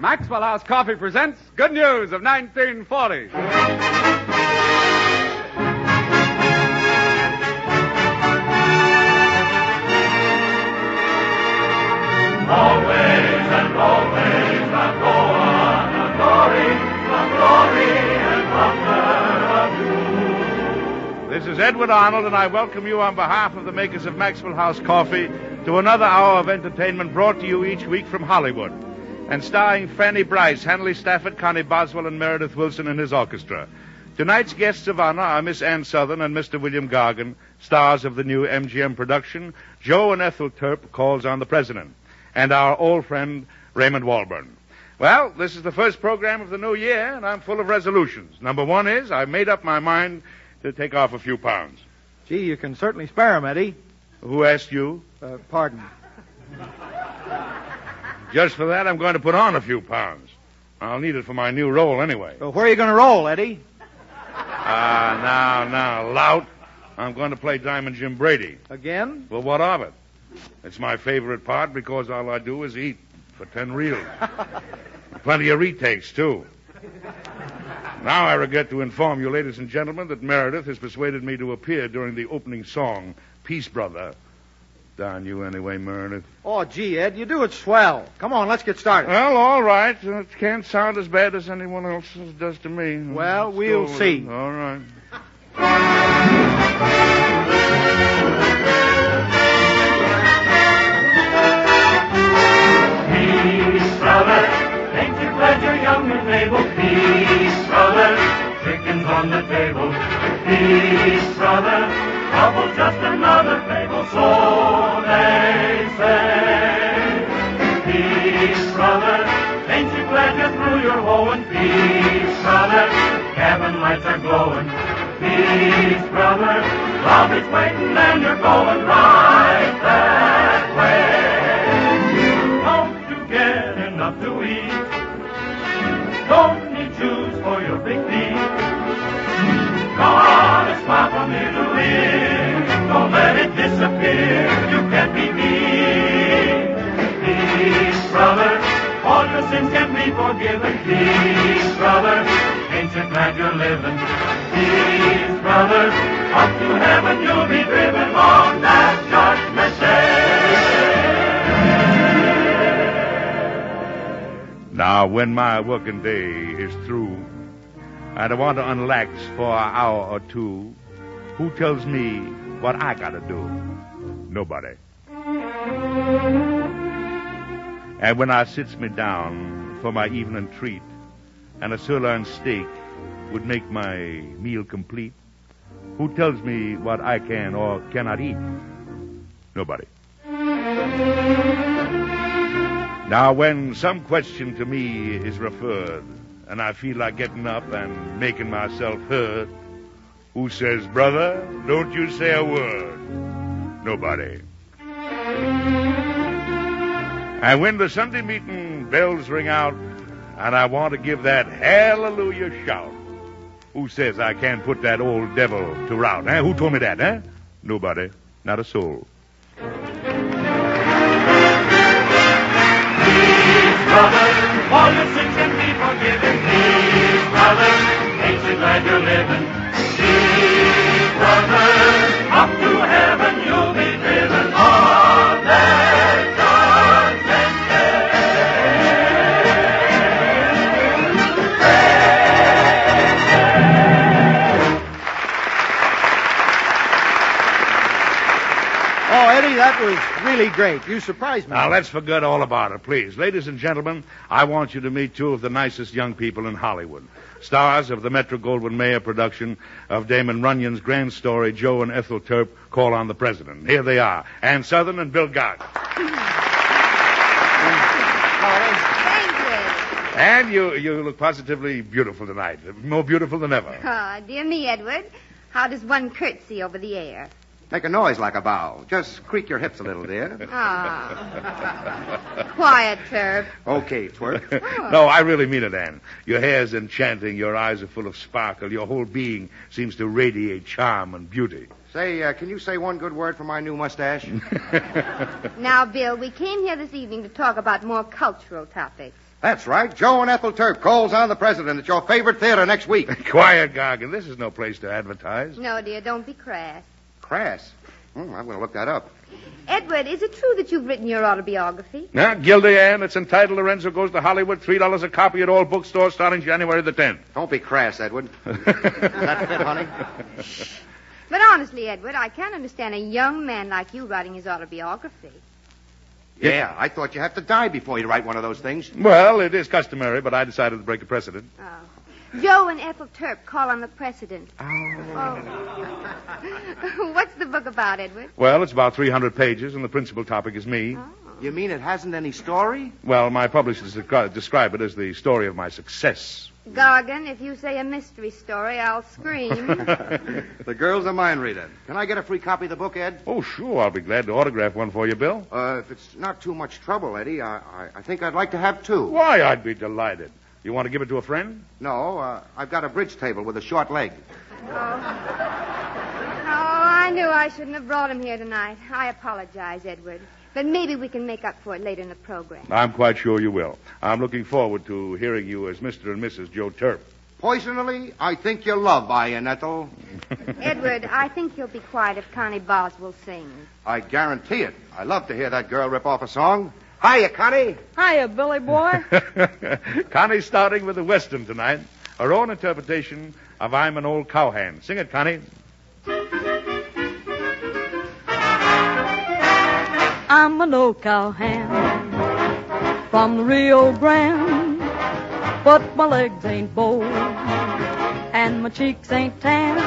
Maxwell House Coffee presents Good News of 1940. Always and always the glory and wonder of you. This is Edward Arnold, and I welcome you on behalf of the makers of Maxwell House Coffee to another hour of entertainment brought to you each week from Hollywood, and starring Fanny, Brice, Hanley, Stafford, Connee, Boswell, and Meredith Wilson and his orchestra. Tonight's guests of honor are Miss Ann Sothern and Mr. William Gargan, stars of the new MGM production, Joe and Ethel Terp Calls on the President, and our old friend Raymond Walburn. Well, this is the first program of the new year, and I'm full of resolutions. Number one is I made up my mind to take off a few pounds. Gee, you can certainly spare 'em, Eddie. Who asked you? Pardon. Just for that, I'm going to put on a few pounds. I'll need it for my new role anyway. Well, where are you going to roll, Eddie? Now, lout. I'm going to play Diamond Jim Brady. Again? Well, what of it? It's my favorite part because all I do is eat for 10 reels. Plenty of retakes, too. Now I regret to inform you, ladies and gentlemen, that Meredith has persuaded me to appear during the opening song, Peace Brother. Darn you anyway, Meredith. Oh, gee, Ed, you do it swell. Come on, let's get started. Well, all right. It can't sound as bad as anyone else's does to me. Well, we'll see. All right. Peace, brother, ain't you glad you're young and able? Peace, brother, chicken's on the table. Peace, brother, trouble's just another fable, so they say. Peace, brother, ain't you glad you're through your hoeing? Peace, brother, cabin lights are glowing. Peace, brother, love is waiting and you're going right that way. Don't you get enough to eat? Don't need shoes for your big feet. Got a smile from ear to ear. Don't let it disappear. You can't be me. Peace, brother, all your sins can be forgiven. Peace, brother, ain't you glad you're living? Peace, brother, up to heaven you'll be driven on that judgment day. Now, when my working day is through, I don't want to unlax for an hour or two. Who tells me what I gotta do? Nobody. And when I sits me down for my evening treat, and a sirloin steak would make my meal complete, who tells me what I can or cannot eat? Nobody. Now, when some question to me is referred, and I feel like getting up and making myself heard, who says, brother, don't you say a word? Nobody. And when the Sunday meeting bells ring out, and I want to give that hallelujah shout, who says I can't put that old devil to rout? Who told me that, eh? Nobody. Not a soul. Brother, all your sins can be forgiven. Peace, brother, ain't you glad you're living? Peace, brother, up to heaven you'll be driven on that judgment Oh, Eddie, that was really great. You surprised me. Now, let's forget all about it, please. Ladies and gentlemen, I want you to meet two of the nicest young people in Hollywood. Stars of the Metro-Goldwyn-Mayer production of Damon Runyon's grand story, Joe and Ethel Terp Call on the President. Here they are, Ann Sothern and Bill Gargan. Thank you. And you look positively beautiful tonight. More beautiful than ever. Oh, dear me, Edward. How does one curtsy over the air? Make a noise like a bow. Just creak your hips a little, dear. Ah. Quiet, Terp. Okay, twerk. Oh. No, I really mean it, Ann. Your hair's enchanting. Your eyes are full of sparkle. Your whole being seems to radiate charm and beauty. Say, can you say one good word for my new mustache? Now, Bill, we came here this evening to talk about more cultural topics. That's right. Joe and Ethel Turp calls on the president at your favorite theater next week. Quiet, Gargan. This is no place to advertise. No, dear, don't be crass. Crass. I'm going to look that up. Edward, is it true that you've written your autobiography? Now, Gildy Ann, it's entitled Lorenzo Goes to Hollywood, $3 a copy at all bookstores starting January the 10th. Don't be crass, Edward. Does that fit, honey? But honestly, Edward, I can't understand a young man like you writing his autobiography. Yeah, I thought you have to die before you write one of those things. Well, it is customary, but I decided to break a precedent. Oh. Joe and Ethel Turp call on the president. Oh. What's the book about, Edward? Well, it's about 300 pages, and the principal topic is me. Oh. You mean it hasn't any story? Well, my publishers describe it as the story of my success. Gargan, if you say a mystery story, I'll scream. The girl's a mind reader. Can I get a free copy of the book, Ed? Oh, sure. I'll be glad to autograph one for you, Bill. If it's not too much trouble, Eddie, I think I'd like to have two. Why, I'd be delighted. You want to give it to a friend? No, I've got a bridge table with a short leg. Oh, I knew I shouldn't have brought him here tonight. I apologize, Edward. But maybe we can make up for it later in the program. I'm quite sure you will. I'm looking forward to hearing you as Mr. and Mrs. Joe Turp. Personally, I think you'll love Ian Ethel. Edward, I think you'll be quiet if Connie Boswell sings. I guarantee it. I love to hear that girl rip off a song. Hiya, Connie. Hiya, Billy boy. Connie's starting with a Western tonight. Her own interpretation of I'm an Old Cowhand. Sing it, Connie. I'm an old cowhand from the Rio Grande, but my legs ain't bold and my cheeks ain't tan.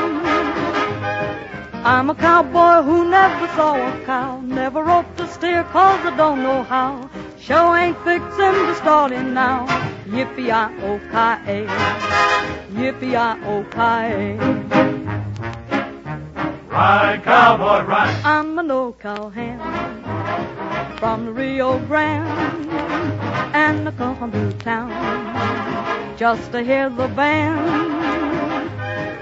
I'm a cowboy who never saw a cow, never roped a steer 'cause I don't know how. Show ain't fixin' to start in now. Yippee-I-O-Ki-A, yippee-I-O-Ki-A. Ride, cowboy, ride. I'm an old cowhand from the Rio Grande, and I come to town just to hear the band.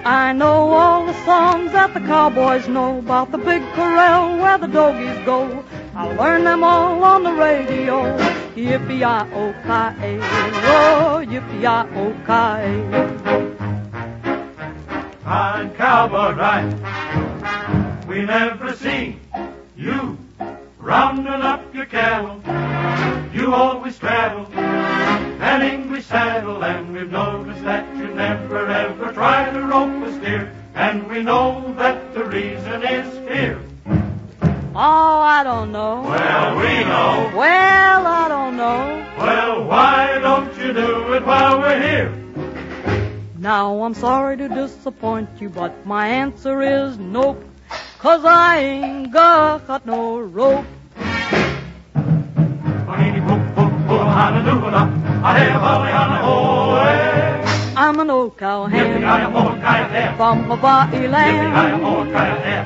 I know all the songs that the cowboys know about the big corral where the doggies go. I learned them all on the radio. Yippee-I-O-Ki-A, oh, yippee-I-O-Ki-A. Ride, cowboy, ride. We never seen you rounding up your cattle. You always straddle an English saddle, and we've noticed that you never ever try to rope a steer, and we know that the reason is fear. Oh, I don't know. Well, we know. Well, I don't know. Well, why don't you do it while we're here? Now, I'm sorry to disappoint you, but my answer is nope, 'cause I ain't got no rope. I'm an old cowhand from Hawaii land,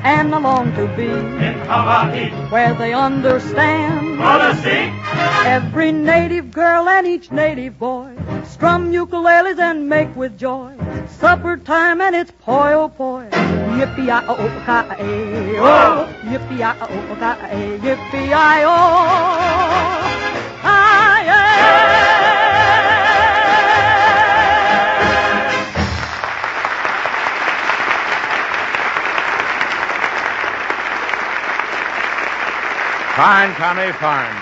and I long to be where they understand. Every native girl and each native boy strum ukuleles and make with joy. Supper time and it's poi oh poi. Yippee-I-O-Ki-A, oh, yippee-I-O-Ki-A, yippee-I-O-Ki-A. Fine, Connie, fine.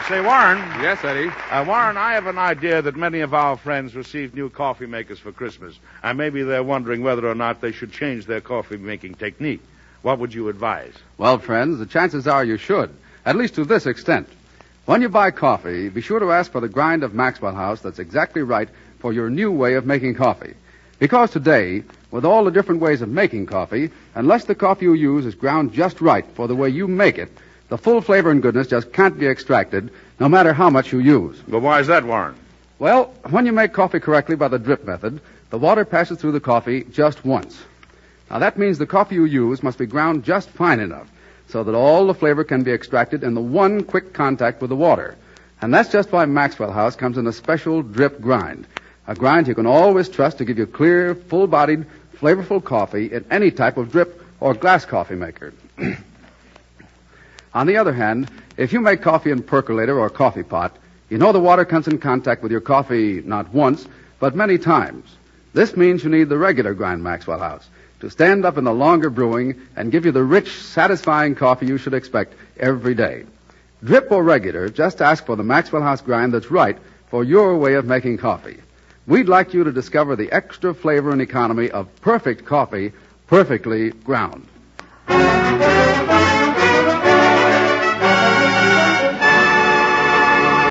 Say, Warren. Yes, Eddie. Warren, I have an idea that many of our friends received new coffee makers for Christmas. And maybe they're wondering whether or not they should change their coffee-making technique. What would you advise? Well, friends, the chances are you should, at least to this extent. When you buy coffee, be sure to ask for the grind of Maxwell House that's exactly right for your new way of making coffee. Because today, with all the different ways of making coffee, unless the coffee you use is ground just right for the way you make it, the full flavor and goodness just can't be extracted, no matter how much you use. But why is that, Warren? Well, when you make coffee correctly by the drip method, the water passes through the coffee just once. Now, that means the coffee you use must be ground just fine enough so that all the flavor can be extracted in the one quick contact with the water. And that's just why Maxwell House comes in a special drip grind, a grind you can always trust to give you clear, full-bodied, flavorful coffee in any type of drip or glass coffee maker. On the other hand, if you make coffee in percolator or coffee pot, You know the water comes in contact with your coffee not once, but many times. This means you need the regular grind Maxwell House to stand up in the longer brewing and give you the rich, satisfying coffee you should expect every day. Drip or regular, just ask for the Maxwell House grind that's right for your way of making coffee. We'd like you to discover the extra flavor and economy of perfect coffee, perfectly ground.